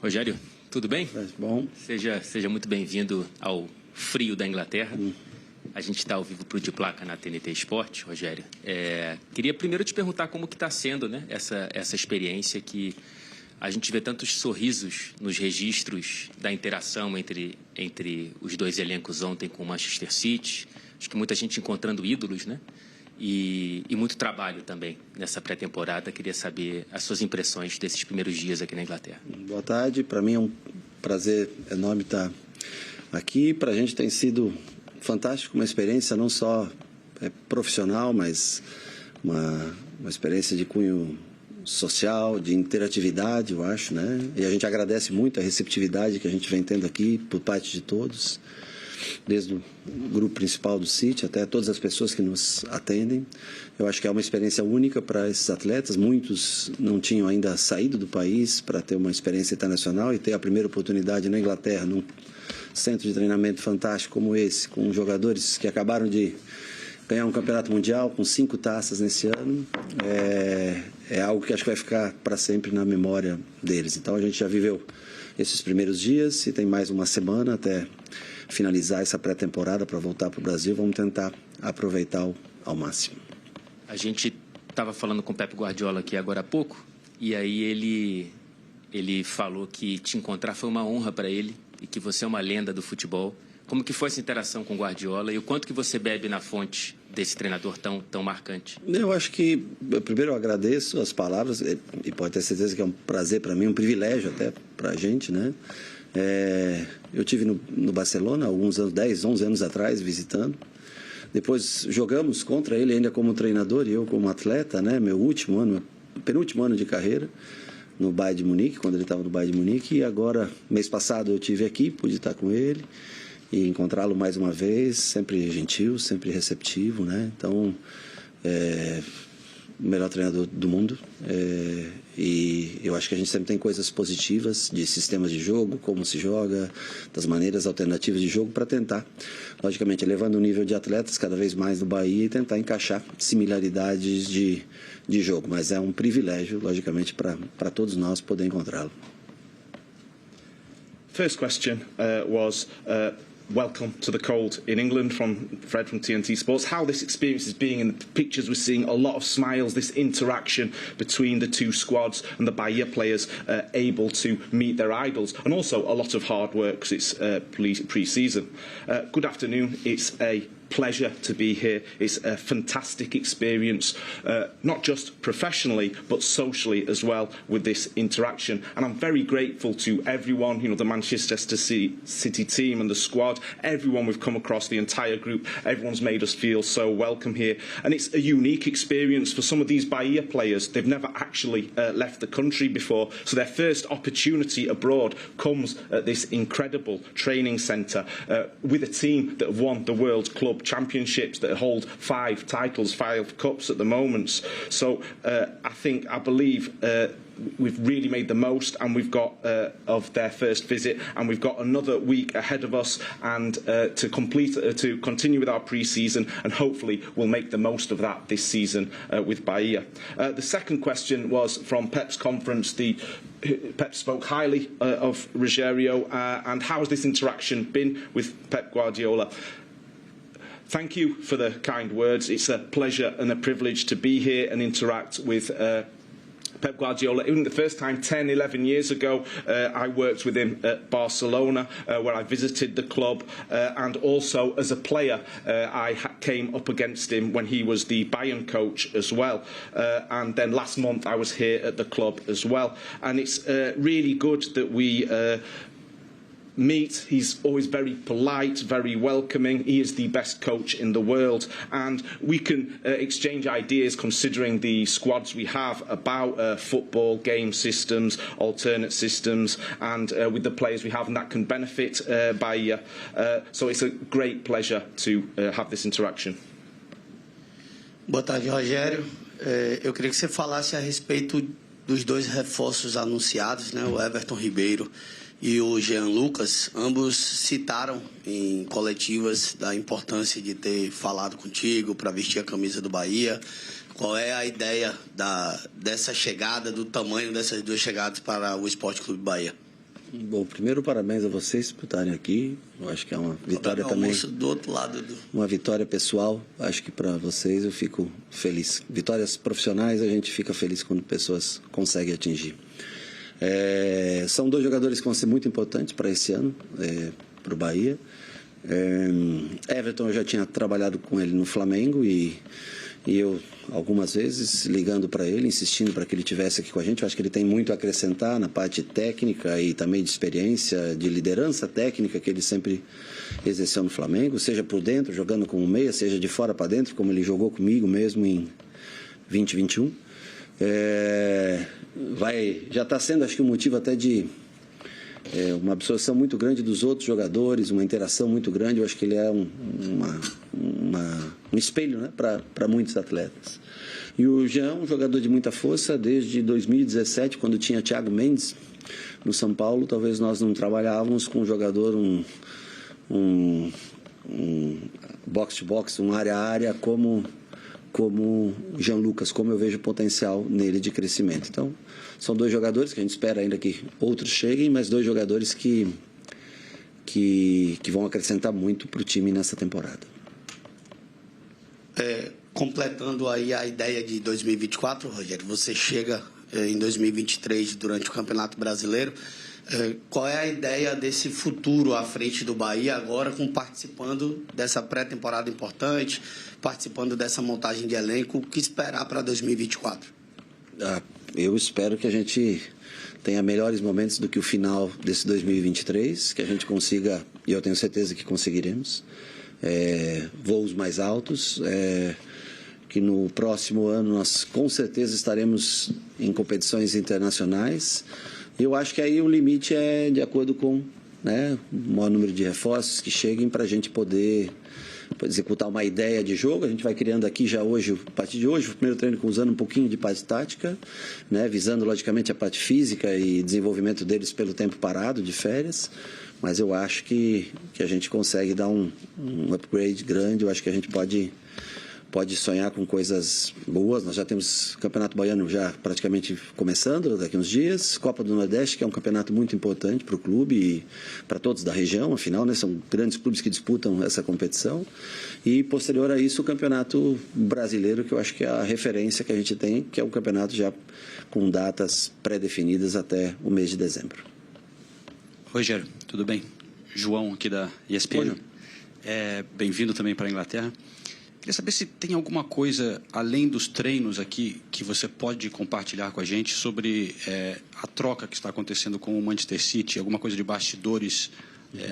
Rogério, tudo bem? Bom. Seja muito bem-vindo ao frio da Inglaterra. A gente está ao vivo para o De Placa na TNT Esporte, Rogério. Queria primeiro te perguntar como que está sendo, né, essa experiência que a gente vê tantos sorrisos nos registros da interação entre os dois elencos ontem com o Manchester City. Acho que muita gente encontrando ídolos, né? E muito trabalho também nessa pré-temporada. Queria saber as suas impressões desses primeiros dias aqui na Inglaterra. Boa tarde. Para mim é um prazer enorme estar aqui. Para a gente tem sido fantástico, uma experiência não só profissional, mas uma experiência de cunho social, de interatividade, eu acho, né? E a gente agradece muito a receptividade que a gente vem tendo aqui por parte de todos, desde o grupo principal do City até todas as pessoas que nos atendem. Eu acho que é uma experiência única para esses atletas. Muitos não tinham ainda saído do país para ter uma experiência internacional e ter a primeira oportunidade na Inglaterra, num centro de treinamento fantástico como esse, com jogadores que acabaram de ganhar um campeonato mundial com 5 taças nesse ano. É algo que acho que vai ficar para sempre na memória deles. Então a gente já viveu esses primeiros dias e tem mais uma semana até finalizar essa pré-temporada para voltar para o Brasil. Vamos tentar aproveitar ao máximo. A gente estava falando com o Pep Guardiola aqui agora há pouco, e aí ele falou que te encontrar foi uma honra para ele e que você é uma lenda do futebol. Como que foi essa interação com o Guardiola e o quanto que você bebe na fonte desse treinador tão marcante? Eu acho que, primeiro, eu agradeço as palavras e pode ter certeza que é um prazer para mim, um privilégio até para a gente, né? Eu tive no Barcelona alguns anos, 10, 11 anos atrás, visitando. Depois jogamos contra ele ainda como treinador e eu como atleta, né? Meu penúltimo ano de carreira no Bayern de Munique, quando ele estava no Bayern de Munique. E agora, mês passado, eu estive aqui, pude estar com ele e encontrá-lo mais uma vez, sempre gentil, sempre receptivo, né? Então, o melhor treinador do mundo, e eu acho que a gente sempre tem coisas positivas de sistemas de jogo, como se joga, das maneiras alternativas de jogo para tentar, logicamente, elevando o nível de atletas cada vez mais no Bahia e tentar encaixar similaridades de jogo, mas é um privilégio, logicamente, para todos nós poder encontrá-lo. First question was welcome to the cold in England from Fred from TNT Sports. How this experience is being in the pictures, we're seeing a lot of smiles, this interaction between the two squads and the Bahia players able to meet their idols, and also a lot of hard work because it's pre-season. Good afternoon. It's a pleasure to be here. It's a fantastic experience, not just professionally but socially as well with this interaction, and I'm very grateful to everyone, the Manchester City team and the squad, everyone we've come across, the entire group. Everyone's made us feel so welcome here, and it's a unique experience for some of these Bahia players. They've never actually left the country before, so their first opportunity abroad comes at this incredible training centre with a team that have won the World Club Championships, that hold 5 titles, 5 cups at the moment. So I believe we've really made the most, and we've got of their first visit, and we've got another week ahead of us, and to continue with our pre-season, and hopefully we'll make the most of that this season with Bahia. The second question was from Pep's conference. Pep spoke highly of Rogério, and how has this interaction been with Pep Guardiola? Thank you for the kind words. It's a pleasure and a privilege to be here and interact with Pep Guardiola. Even the first time, 10, 11 years ago, I worked with him at Barcelona, where I visited the club, and also as a player, I came up against him when he was the Bayern coach as well. And then last month, I was here at the club as well. And it's really good that we meet. He's always very polite, very welcoming. He is the best coach in the world, and we can exchange ideas considering the squads we have about football, game systems, alternate systems, and with the players we have, and that can benefit Bahia. So it's a great pleasure to have this interaction. Boa tarde, Rogério. Eu queria que você falasse a respeito dos 2 reforços anunciados, né? O Everton Ribeiro e o Jean Lucas. Ambos citaram em coletivas da importância de ter falado contigo para vestir a camisa do Bahia. Qual é a ideia dessa chegada, do tamanho dessas 2 chegadas para o Esporte Clube Bahia? Bom, primeiro parabéns a vocês por estarem aqui. Eu acho que é uma vitória também. Do outro lado uma vitória pessoal. Acho que para vocês eu fico feliz. Vitórias profissionais a gente fica feliz quando pessoas conseguem atingir. São dois jogadores que vão ser muito importantes para esse ano, para o Bahia. Everton, eu já tinha trabalhado com ele no Flamengo e eu, algumas vezes, ligando para ele, insistindo para que ele estivesse aqui com a gente. Eu acho que ele tem muito a acrescentar na parte técnica e também de experiência, de liderança técnica que ele sempre exerceu no Flamengo, seja por dentro, jogando como meia, seja de fora para dentro, como ele jogou comigo mesmo em 2021. Já está sendo, acho que, um motivo até de uma absorção muito grande dos outros jogadores, uma interação muito grande. Eu acho que ele é um espelho, né, para muitos atletas. E o Jean, um jogador de muita força, desde 2017, quando tinha Thiago Mendes no São Paulo. Talvez nós não trabalhávamos com um jogador, um box-to-box, um área-a-área, como o Jean Lucas, como eu vejo o potencial nele de crescimento. Então, são dois jogadores que a gente espera ainda que outros cheguem, mas dois jogadores que vão acrescentar muito para o time nessa temporada. Completando aí a ideia de 2024, Rogério, você chega em 2023 durante o Campeonato Brasileiro. Qual é a ideia desse futuro à frente do Bahia agora, participando dessa pré-temporada importante, participando dessa montagem de elenco? O que esperar para 2024? Eu espero que a gente tenha melhores momentos do que o final desse 2023, que a gente consiga, e eu tenho certeza que conseguiremos, voos mais altos, que no próximo ano nós com certeza estaremos em competições internacionais. Eu acho que aí o limite é de acordo com, né, o maior número de reforços que cheguem para a gente poder executar uma ideia de jogo. A gente vai criando aqui já hoje, a partir de hoje, o primeiro treino usando um pouquinho de parte tática, né, visando logicamente a parte física e desenvolvimento deles pelo tempo parado de férias. Mas eu acho que a gente consegue dar um upgrade grande. Eu acho que a gente pode sonhar com coisas boas. Nós já temos Campeonato Baiano já praticamente começando daqui uns dias, Copa do Nordeste, que é um campeonato muito importante para o clube e para todos da região, afinal, né, são grandes clubes que disputam essa competição. E posterior a isso, o Campeonato Brasileiro, que eu acho que é a referência que a gente tem, que é um campeonato já com datas pré-definidas até o mês de dezembro. Rogério, tudo bem? João aqui da ESPN. Bem-vindo também para a Inglaterra. Queria saber se tem alguma coisa, além dos treinos aqui, que você pode compartilhar com a gente sobre a troca que está acontecendo com o Manchester City, alguma coisa de bastidores,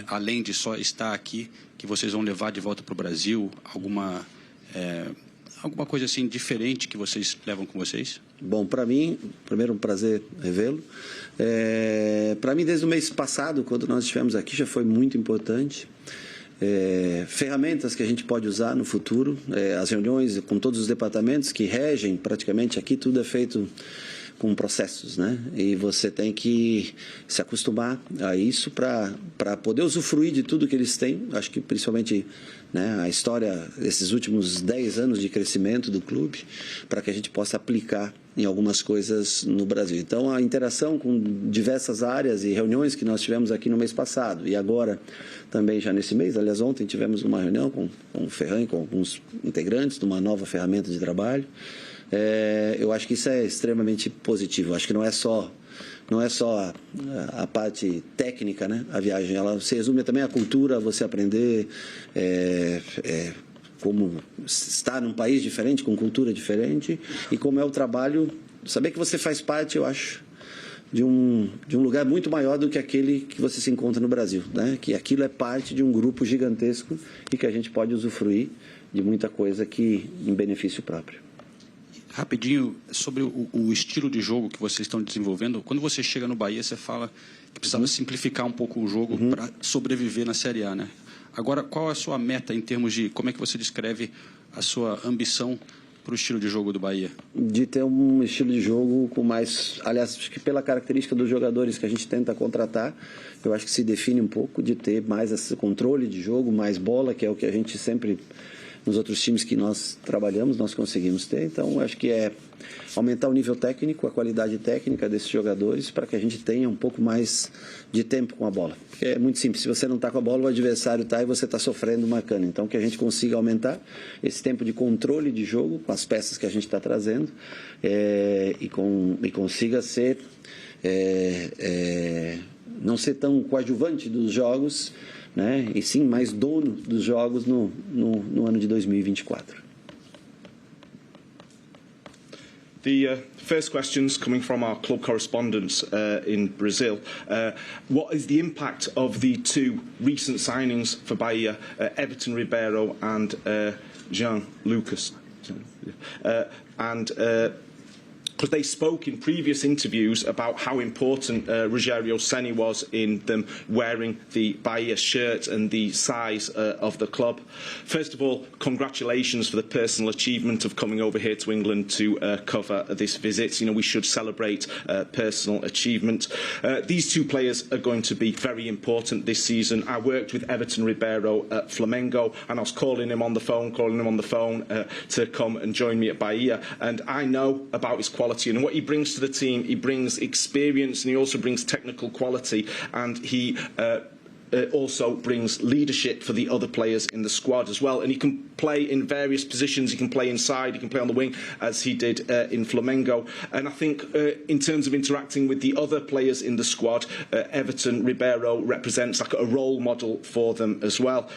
além de só estar aqui, que vocês vão levar de volta para o Brasil, alguma coisa assim diferente que vocês levam com vocês? Bom, para mim, primeiro um prazer revê-lo. Para mim, desde o mês passado, quando nós estivemos aqui, já foi muito importante. Ferramentas que a gente pode usar no futuro, as reuniões com todos os departamentos que regem praticamente aqui, tudo é feito com processos, né? E você tem que se acostumar a isso para poder usufruir de tudo que eles têm. Acho que principalmente, né, a história desses últimos 10 anos de crescimento do clube, para que a gente possa aplicar em algumas coisas no Brasil. Então, a interação com diversas áreas e reuniões que nós tivemos aqui no mês passado e agora também já nesse mês, aliás, ontem tivemos uma reunião com o Ferran, com alguns integrantes de uma nova ferramenta de trabalho. Eu acho que isso é extremamente positivo. Acho que não é só a parte técnica, né? A viagem, ela se resume também à cultura, você aprender como estar num país diferente, com cultura diferente, e como é o trabalho, saber que você faz parte, eu acho, de um lugar muito maior do que aquele que você se encontra no Brasil, né? Que aquilo é parte de um grupo gigantesco e que a gente pode usufruir de muita coisa que em benefício próprio. Rapidinho, sobre o estilo de jogo que vocês estão desenvolvendo, quando você chega no Bahia, você fala que precisava simplificar um pouco o jogo para sobreviver na Série A, né? Agora, qual é a sua meta em termos de, como é que você descreve a sua ambição para o estilo de jogo do Bahia? De ter um estilo de jogo com mais, aliás, acho que pela característica dos jogadores que a gente tenta contratar, eu acho que se define um pouco de ter mais esse controle de jogo, mais bola, que é o que a gente sempre nos outros times que nós trabalhamos, nós conseguimos ter. Então, acho que é aumentar o nível técnico, a qualidade técnica desses jogadores para que a gente tenha um pouco mais de tempo com a bola. Porque é muito simples, se você não está com a bola, o adversário está e você está sofrendo uma cana. Então, que a gente consiga aumentar esse tempo de controle de jogo com as peças que a gente está trazendo e consiga ser... não ser tão coadjuvante dos jogos, né, e sim mais dono dos jogos no ano de 2024. The first question's coming from our club correspondents in Brazil. What is the impact of the two recent signings for Bahia, Everton Ribeiro and Jean Lucas? Because they spoke in previous interviews about how important Rogério Ceni was in them wearing the Bahia shirt and the size of the club. First of all, congratulations for the personal achievement of coming over here to England to cover this visit. You know, we should celebrate personal achievement. These two players are going to be very important this season. I worked with Everton Ribeiro at Flamengo, and I was calling him on the phone to come and join me at Bahia, and I know about his quality. And what he brings to the team, he brings experience and he also brings technical quality, and he also brings leadership for the other players in the squad as well. And he can play in various positions. He can play inside, he can play on the wing, as he did in Flamengo. And I think in terms of interacting with the other players in the squad, Everton Ribeiro represents like a role model for them as well.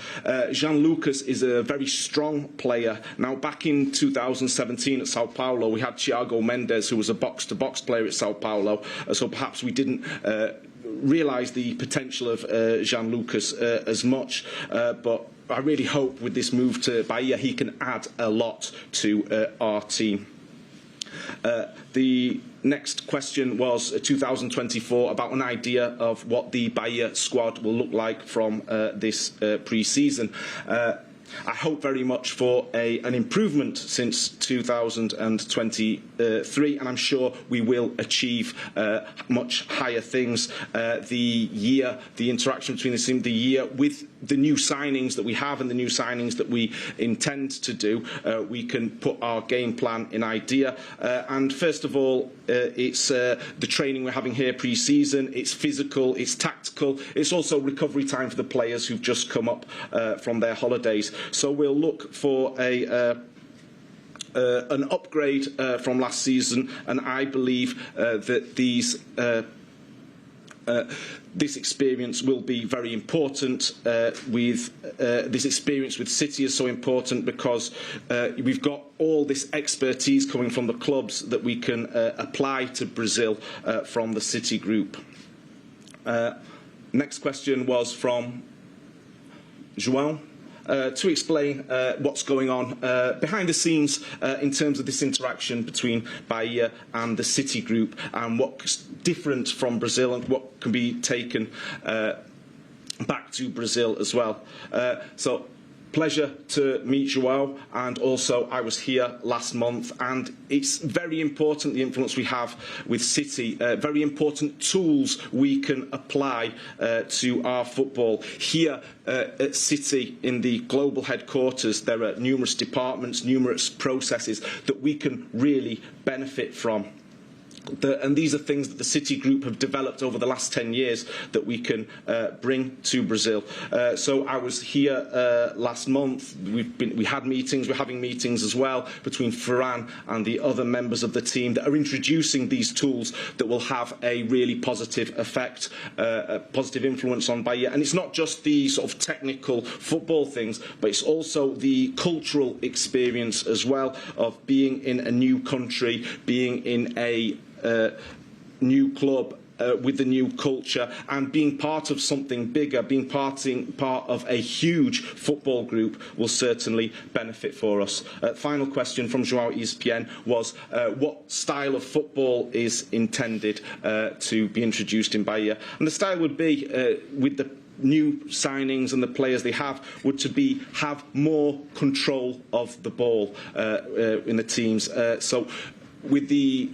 Jean Lucas is a very strong player. Now, back in 2017 at Sao Paulo, we had Thiago Mendes, who was a box-to-box player at Sao Paulo, so perhaps we didn't realise the potential of Jean Lucas as much, but I really hope with this move to Bahia he can add a lot to our team. The next question was 2024, about an idea of what the Bahia squad will look like from this pre-season. I hope very much for an improvement since 2023, and I'm sure we will achieve much higher things. The interaction between the year with the new signings that we have and the new signings that we intend to do, we can put our game plan in idea. And first of all, it's the training we're having here pre-season. It's physical, it's tactical, it's also recovery time for the players who've just come up from their holidays. So we'll look for an upgrade from last season, and I believe that this experience will be very important. This experience with City is so important because we've got all this expertise coming from the clubs that we can apply to Brazil from the City group. Next question was from João. To explain what's going on behind the scenes in terms of this interaction between Bahia and the City Group, and what's different from Brazil and what can be taken back to Brazil as well. So, pleasure to meet João, and also I was here last month, and it's very important the influence we have with City, very important tools we can apply to our football. Here at City, in the global headquarters, there are numerous departments, numerous processes that we can really benefit from. And these are things that the City Group have developed over the last 10 years that we can bring to Brazil. So I was here last month. We had meetings. We're having meetings as well between Ferran and the other members of the team that are introducing these tools that will have a really positive effect, a positive influence on Bahia. And it's not just the sort of technical football things, but it's also the cultural experience as well of being in a new country, being in a new club with the new culture, and being part of something bigger, being part of a huge football group will certainly benefit for us. Final question from João ESPN was what style of football is intended to be introduced in Bahia? And the style would be, with the new signings and the players they have, would to have more control of the ball in the teams. So with the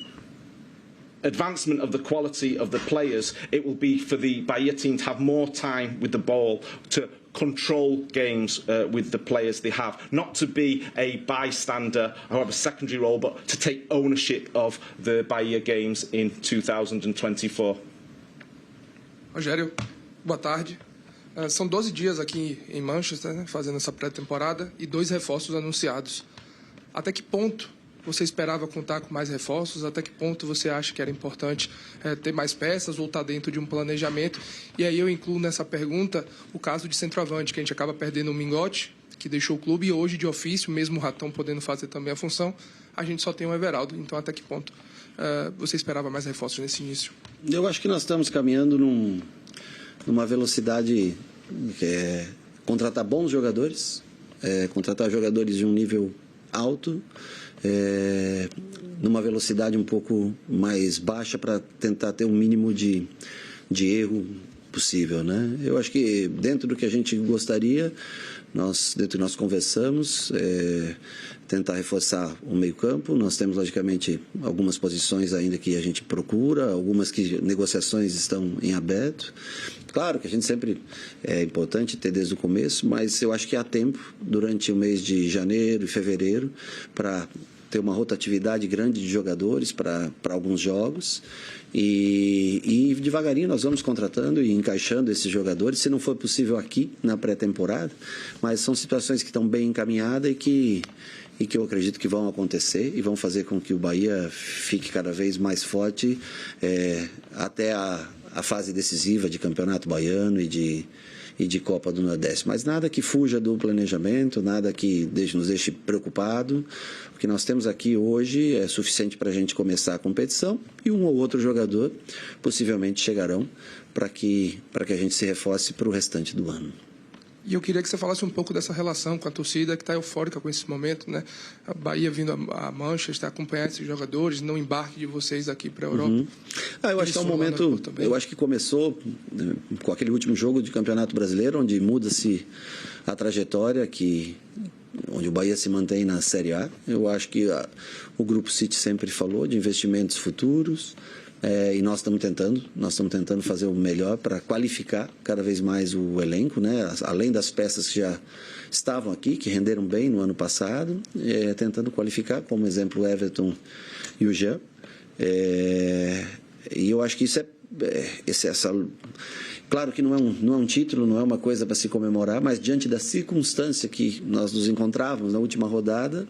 advancement of the quality of the players, it will be for the Bahia team to have more time with the ball, to control games with the players they have, not to be a bystander or have a secondary role, but to take ownership of the Bahia games in 2024. Rogério, boa tarde. São 12 dias aqui em Manchester, né, fazendo essa pré-temporada, e 2 reforços anunciados. Até que ponto você esperava contar com mais reforços? Até que ponto você acha que era importante ter mais peças ou estar dentro de um planejamento? E aí eu incluo nessa pergunta o caso de centroavante, que a gente acaba perdendo o Mingote, que deixou o clube, e hoje, de ofício, mesmo o Ratão podendo fazer também a função, a gente só tem o Everaldo. Então, até que ponto você esperava mais reforços nesse início? Eu acho que nós estamos caminhando numa velocidade que é contratar bons jogadores, contratar jogadores de um nível alto, numa velocidade um pouco mais baixa para tentar ter um mínimo de erro possível, né? Eu acho que dentro do que a gente gostaria, dentro nós conversamos, tentar reforçar o meio-campo. Nós temos, logicamente, algumas posições ainda que a gente procura, algumas que negociações estão em aberto. Claro que a gente sempre é importante ter desde o começo, mas eu acho que há tempo, durante o mês de janeiro e fevereiro, para ter uma rotatividade grande de jogadores para alguns jogos. E devagarinho nós vamos contratando e encaixando esses jogadores, se não for possível aqui na pré-temporada, mas são situações que estão bem encaminhadas e que eu acredito que vão acontecer e vão fazer com que o Bahia fique cada vez mais forte até a fase decisiva de Campeonato Baiano e de Copa do Nordeste. Mas nada que fuja do planejamento, nada que nos deixe preocupado. O que nós temos aqui hoje é suficiente para a gente começar a competição, e um ou outro jogador possivelmente chegarão para que a gente se reforce para o restante do ano. E eu queria que você falasse um pouco dessa relação com a torcida, que está eufórica com esse momento, né? A Bahia vindo a Manchester, acompanhar esses jogadores, no embarque de vocês aqui para a Europa. Eu acho que é um momento, eu acho que começou com aquele último jogo de Campeonato Brasileiro, onde muda-se a trajetória, onde o Bahia se mantém na Série A. Eu acho que o Grupo City sempre falou de investimentos futuros, e nós estamos tentando fazer o melhor para qualificar cada vez mais o elenco, né? Além das peças que já estavam aqui, que renderam bem no ano passado, tentando qualificar, como exemplo, o Everton e o Jean. E eu acho que isso claro que não é um título, não é uma coisa para se comemorar, mas diante da circunstância que nós nos encontrávamos na última rodada,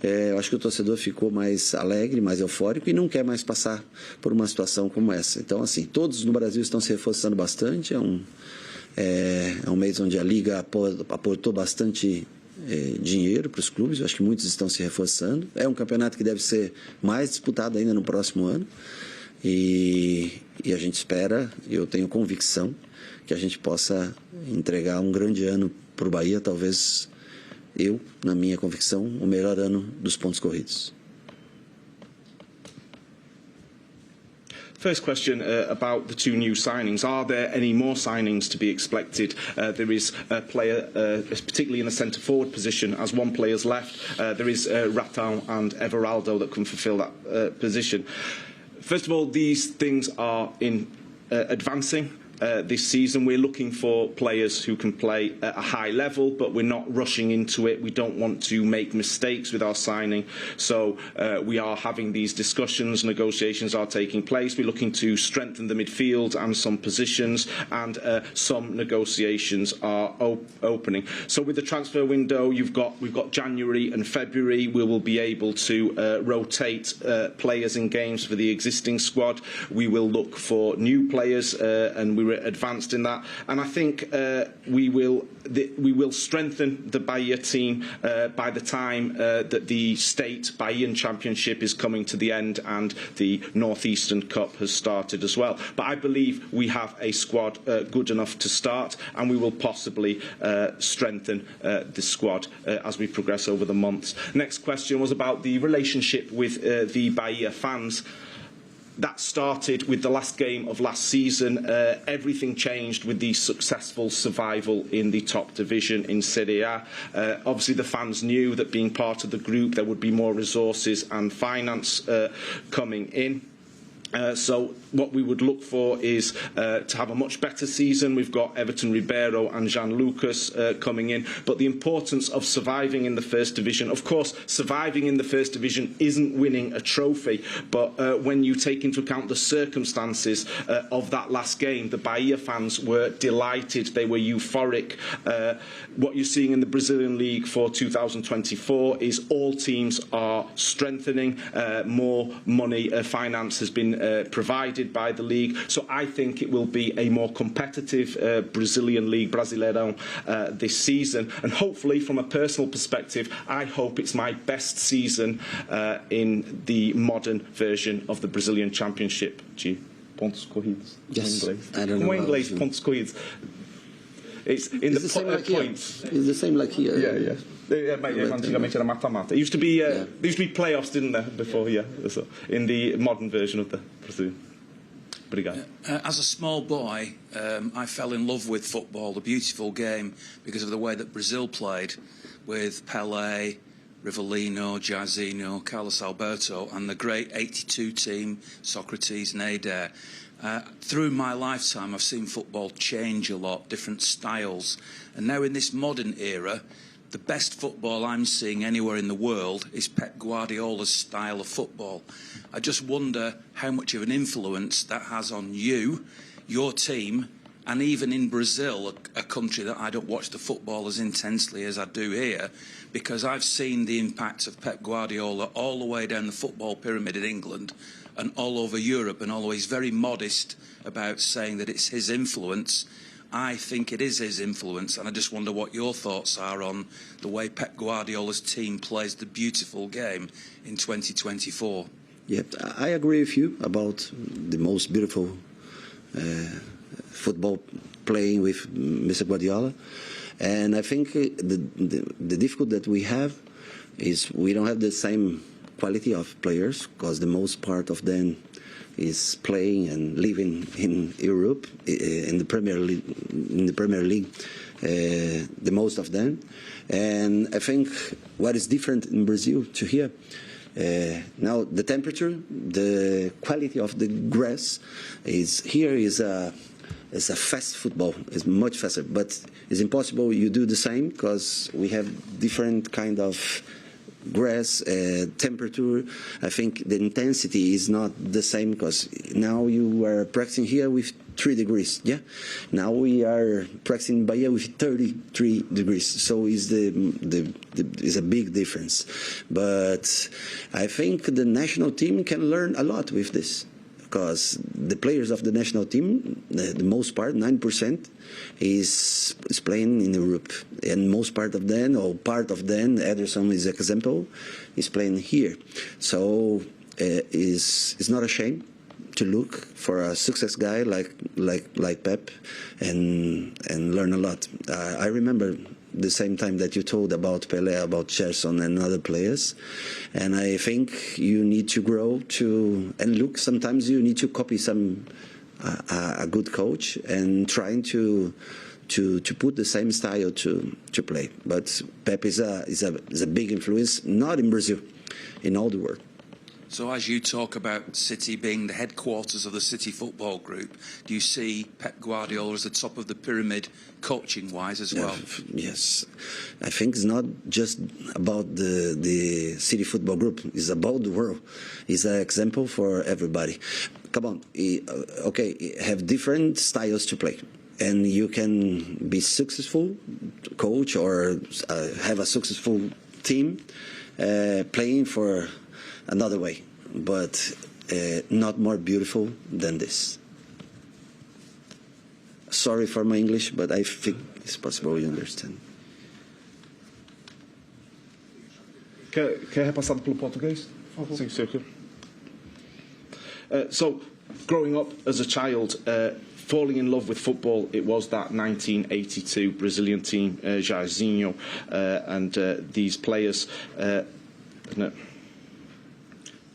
eu acho que o torcedor ficou mais alegre, mais eufórico e não quer mais passar por uma situação como essa. Então, assim, todos no Brasil estão se reforçando bastante. É um mês onde a Liga aportou bastante dinheiro para os clubes. Eu acho que muitos estão se reforçando. É um campeonato que deve ser mais disputado ainda no próximo ano. E a gente espera, eu tenho convicção, que a gente possa entregar um grande ano para o Bahia, talvez na minha convicção, o melhor ano dos pontos corridos. First question about the 2 new signings. Are there any more signings to be expected? There is a player, particularly in the centre-forward position, as one player's left. There is Ratão and Everaldo that can fulfil that position. First of all, these things are in advancing. This season we're looking for players who can play at a high level, but we're not rushing into it. We don't want to make mistakes with our signing, so we are having these discussions. Negotiations are taking place. We're looking to strengthen the midfield and some positions, and some negotiations are opening. So with the transfer window, we've got January and February. We will be able to rotate players in games for the existing squad. We will look for new players, and we advanced in that, and I think we will strengthen the Bahia team by the time that the state Bahian Championship is coming to the end and the Northeastern Cup has started as well. But I believe we have a squad good enough to start, and we will possibly strengthen the squad as we progress over the months. Next question was about the relationship with the Bahia fans. That started with the last game of last season. Everything changed with the successful survival in the top division in Serie A. Obviously, the fans knew that being part of the group, there would be more resources and finance coming in. So what we would look for is to have a much better season. We've got Everton Ribeiro and Jean Lucas coming in. But the importance of surviving in the First Division, of course, surviving in the First Division isn't winning a trophy. But when you take into account the circumstances of that last game, the Bahia fans were delighted. They were euphoric. What you're seeing in the Brazilian League for 2024 is all teams are strengthening. More money, finance has been provided by the league, so I think it will be a more competitive Brazilian league, Brasileirão, this season, and hopefully from a personal perspective I hope it's my best season in the modern version of the Brazilian Championship. Pontos corridos. Yes, I don't know. Como em inglês, pontos corridos? It's in the points. It's the same like here. Yeah. Antigamente era mata-mata. It used to be there used to be playoffs, didn't there, before? Yeah, so in the modern version of the Brazilian. Obrigado. As a small boy, I fell in love with football, the beautiful game, because of the way that Brazil played, with Pelé, Rivellino, Jairzinho, Carlos Alberto, and the great '82 team, Socrates, Nader. Through my lifetime, I've seen football change a lot, different styles, and now in this modern era, the best football I'm seeing anywhere in the world is Pep Guardiola's style of football. I just wonder how much of an influence that has on you, your team, and even in Brazil, a country that I don't watch the football as intensely as I do here, because I've seen the impact of Pep Guardiola all the way down the football pyramid in England and all over Europe, and always very modest about saying that it's his influence. I think it is his influence, and I just wonder what your thoughts are on the way Pep Guardiola's team plays the beautiful game in 2024. Yeah, I agree with you about the most beautiful football playing with Mr. Guardiola, and I think the difficulty that we have is we don't have the same quality of players, because the most part of them is playing and living in Europe, in the Premier League, the most of them. And I think what is different in Brazil to here, now the temperature, the quality of the grass is a fast football. It's much faster, but it's impossible you do the same, because we have different kind of grass, temperature. I think the intensity is not the same, because now you are practicing here with 3 degrees. Yeah, now we are practicing Bahia with 33 degrees. So is is a big difference. But I think the national team can learn a lot with this, because the players of the national team, the most part, 9%, is playing in Europe, and most part of them, or part of them, Ederson is example, is playing here. So it's not a shame to look for a success guy like Pep and learn a lot. I remember the same time that you told about Pelé, about Gerson and other players, and I think you need to grow and look. Sometimes you need to copy a good coach and trying to put the same style to play. But Pep is a big influence, not in Brazil, in all the world. So as you talk about City being the headquarters of the City Football Group, do you see Pep Guardiola as the top of the pyramid coaching-wise as well? Yes. I think it's not just about the City Football Group. It's about the world. It's an example for everybody. Come on. Okay, have different styles to play. And you can be successful coach or have a successful team playing for another way, but not more beautiful than this. Sorry for my English, but I think it's possible you understand. Quer repassar pelo português? Sim, senhor. So, growing up as a child, falling in love with football, it was that 1982 Brazilian team, Jairzinho, and these players.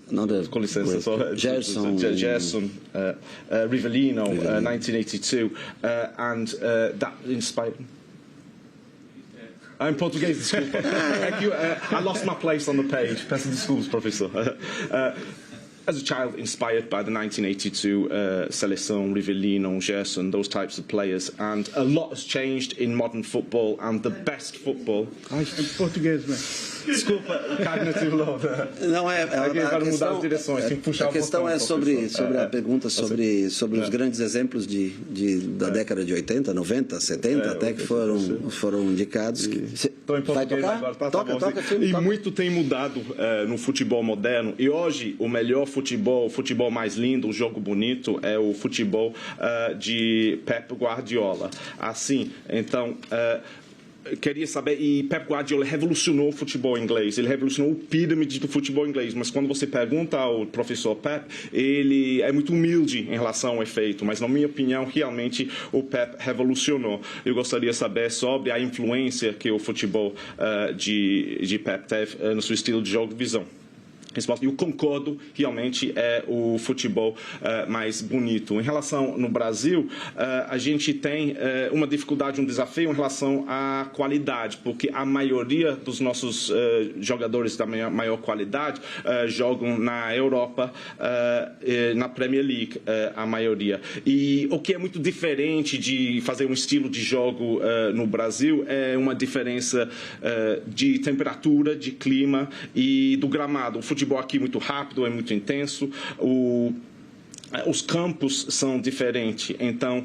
Com licença, Gerson, Rivellino, 1982, and that inspired. Em português, desculpa. I lost my place on the page. Peço desculpas, professor. as a child, inspired by the 1982 Seleção, Rivellino, Gerson, those types of players. And a lot has changed in modern football, and the best football... Ai, em português, né? Desculpa, cognitive load. Não, a questão é sobre a pergunta sobre os grandes exemplos da década de 80, 90, 70, até que foram indicados. Estou em português agora. Toca, e muito tem mudado no futebol moderno. E hoje, o melhor futebol, o futebol mais lindo, o jogo bonito, é o futebol de Pep Guardiola. Assim, então... queria saber, e Pep Guardiola revolucionou o futebol inglês, ele revolucionou o pirâmide do futebol inglês, mas quando você pergunta ao professor Pep, ele é muito humilde em relação ao efeito, mas na minha opinião, realmente o Pep revolucionou. Eu gostaria de saber sobre a influência que o futebol de Pep teve no seu estilo de jogo e visão. Eu concordo, realmente é o futebol mais bonito. Em relação no Brasil, a gente tem uma dificuldade, um desafio em relação à qualidade, porque a maioria dos nossos jogadores da maior qualidade jogam na Europa, na Premier League, a maioria. E o que é muito diferente de fazer um estilo de jogo no Brasil é uma diferença de temperatura, de clima e do gramado. O futebol aqui é muito rápido, é muito intenso, os campos são diferentes, então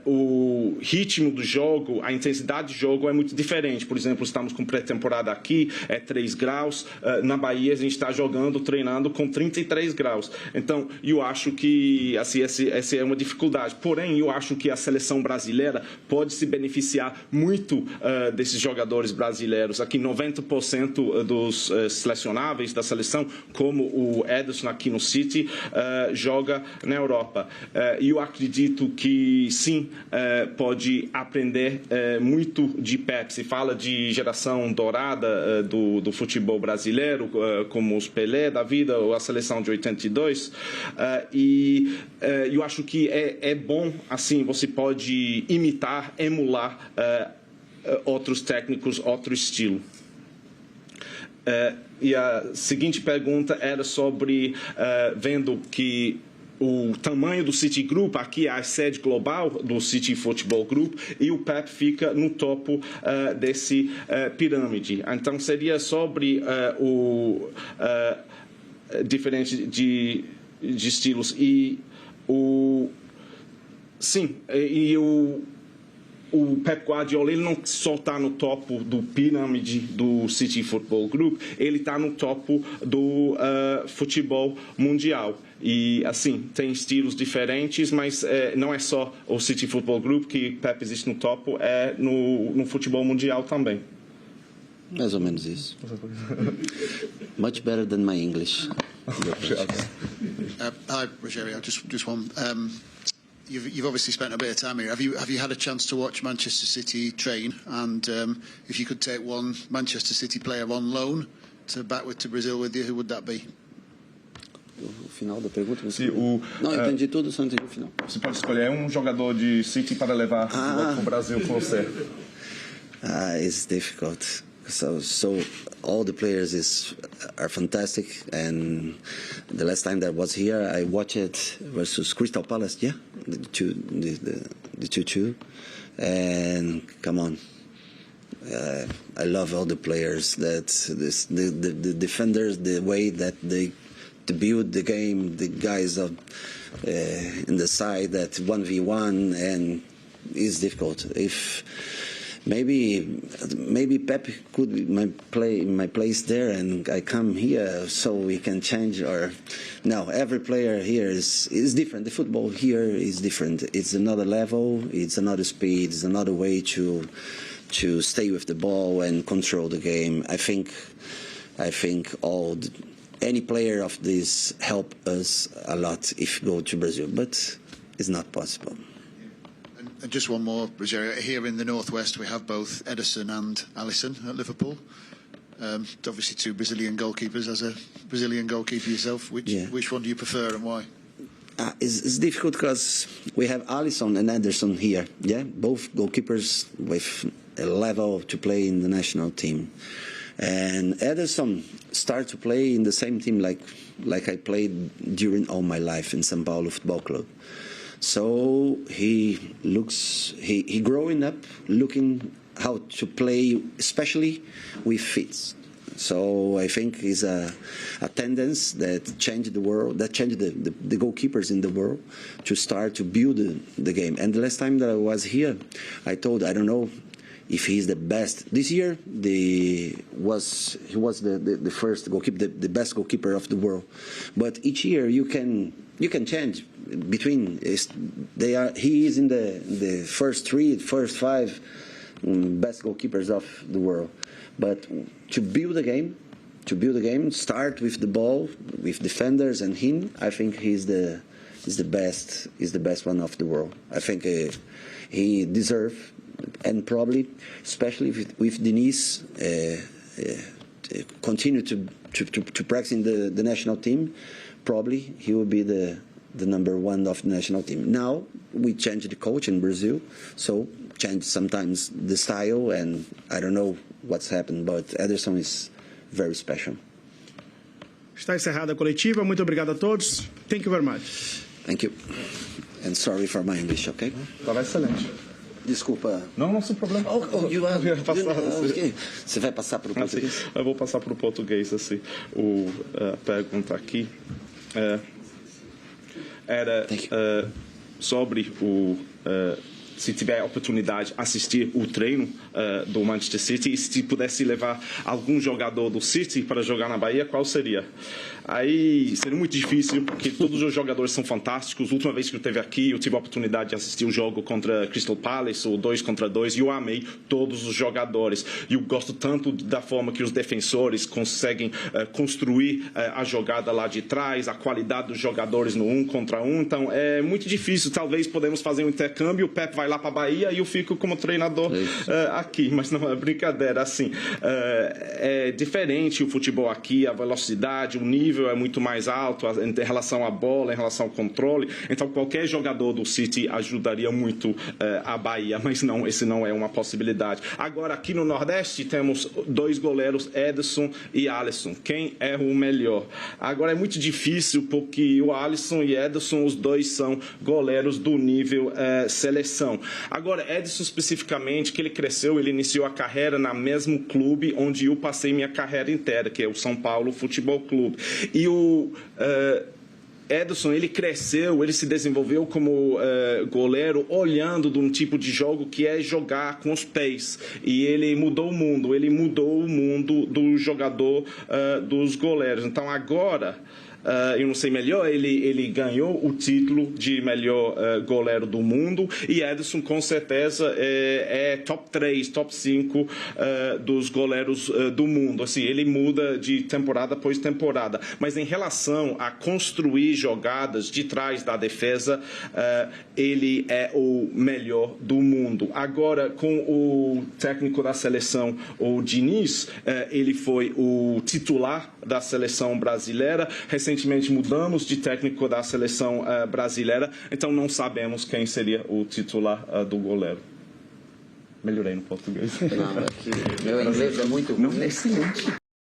o ritmo do jogo, a intensidade do jogo é muito diferente. Por exemplo, estamos com pré-temporada aqui, é 3 graus, na Bahia a gente está treinando com 33 graus. Então, eu acho que assim, essa é uma dificuldade. Porém, eu acho que a seleção brasileira pode se beneficiar muito desses jogadores brasileiros. Aqui, 90% dos selecionáveis da seleção, como o Ederson aqui no City, joga na Europa. E eu acredito que sim, pode aprender muito de Pep. Se fala de geração dourada do futebol brasileiro, como os Pelé da vida, ou a seleção de 82, e eu acho que é bom, assim, você pode imitar, emular outros técnicos, outro estilo. E a seguinte pergunta era sobre vendo que o tamanho do City Group, aqui é a sede global do City Football Group, e o Pep fica no topo desse pirâmide. Então, seria sobre o diferente de estilos. E o Pep Guardiola, ele não só está no topo do pirâmide do City Football Group, ele está no topo do futebol mundial. E, assim, tem estilos diferentes, mas não é só o City Football Group que Pep existe no topo, é no futebol mundial também. Mais ou menos isso. Much better than my English. Hi, Rogerio. Just one. You've obviously spent a bit of time here. Have you had a chance to watch Manchester City train? And if you could take one Manchester City player on loan back to Brazil with you, who would that be? O final da pergunta? Não, entendi tudo, só entendi o final. Você pode escolher um jogador de City para levar para o Brasil com você. It's difficult. So all the players are fantastic, and the last time that I was here, I watched it versus Crystal Palace, the 2-2, and come on, I love all the players. The defenders, the way that they to build the game, the guys in the side that 1v1, and it's difficult. If maybe Pep could be my place there, and I come here so we can change. Or no, every player here is different. The football here is different. It's another level. It's another speed. It's another way to stay with the ball and control the game. I think any player of this help us a lot if go to Brazil, but it's not possible. And just one more, Rogerio. Here in the northwest, we have both Ederson and Alisson at Liverpool. Obviously, two Brazilian goalkeepers. As a Brazilian goalkeeper yourself, which one do you prefer and why? It's difficult because we have Alisson and Ederson here. Yeah, both goalkeepers with a level to play in the national team. And Ederson started to play in the same team like I played during all my life in São Paulo Football Club. So he growing up looking how to play, especially with feet. So I think it's a tendency that changed the world, that changed the goalkeepers in the world to start to build the game. And the last time that I was here, I don't know if he's the best. This year, he was the first goalkeeper, the best goalkeeper of the world. But each year you can change between. He is in the first five best goalkeepers of the world. But to build a game, start with the ball, with defenders and him. I think he's the best one of the world. I think he deserves, and probably, especially with Denise, continue to practice in the national team. Probably he will be the number one of the national team. Now we changed the coach in Brazil, so change sometimes the style, and I don't know what's happened, but Ederson is very special. Está encerrada a coletiva. Muito obrigado a todos. Thank you very much. Thank you. And sorry for my English, okay? Estava excelente. Desculpa. Não, sem problema. Você vai passar para o português? Assim, eu vou passar para o português, assim. A pergunta aqui era sobre se tiver a oportunidade de assistir o treino do Manchester City, e se pudesse levar algum jogador do City para jogar na Bahia, qual seria? Aí seria muito difícil, porque todos os jogadores são fantásticos. A última vez que eu esteve aqui, eu tive a oportunidade de assistir o jogo contra Crystal Palace, o 2 contra 2, e eu amei todos os jogadores. E eu gosto tanto da forma que os defensores conseguem construir a jogada lá de trás, a qualidade dos jogadores no 1 contra 1. Então é muito difícil. Talvez podemos fazer um intercâmbio, o Pep vai lá para a Bahia e eu fico como treinador aqui. Mas não é brincadeira, assim. É diferente o futebol aqui, a velocidade, o nível é muito mais alto em relação à bola, em relação ao controle. Então qualquer jogador do City ajudaria muito a Bahia, mas não, esse não é uma possibilidade. Agora aqui no Nordeste temos dois goleiros, Ederson e Alisson. Quem é o melhor? Agora é muito difícil, porque o Alisson e Ederson, os dois são goleiros do nível seleção. Agora Ederson especificamente, que ele cresceu, ele iniciou a carreira no mesmo clube onde eu passei minha carreira inteira, que é o São Paulo Futebol Clube. E o Ederson, ele cresceu, ele se desenvolveu como goleiro olhando de um tipo de jogo que é jogar com os pés. E ele mudou o mundo do jogador dos goleiros. Então agora, eu não sei melhor, ele ganhou o título de melhor goleiro do mundo, e Ederson com certeza é top 3, top 5 dos goleiros do mundo. Assim, ele muda de temporada após temporada, mas em relação a construir jogadas de trás da defesa, ele é o melhor do mundo. Agora, com o técnico da seleção, o Diniz, ele foi o titular da seleção brasileira. Recentemente mudamos de técnico da seleção brasileira, então não sabemos quem seria o titular do goleiro. Melhorei no português. Não, meu inglês é muito... Não, é excelente.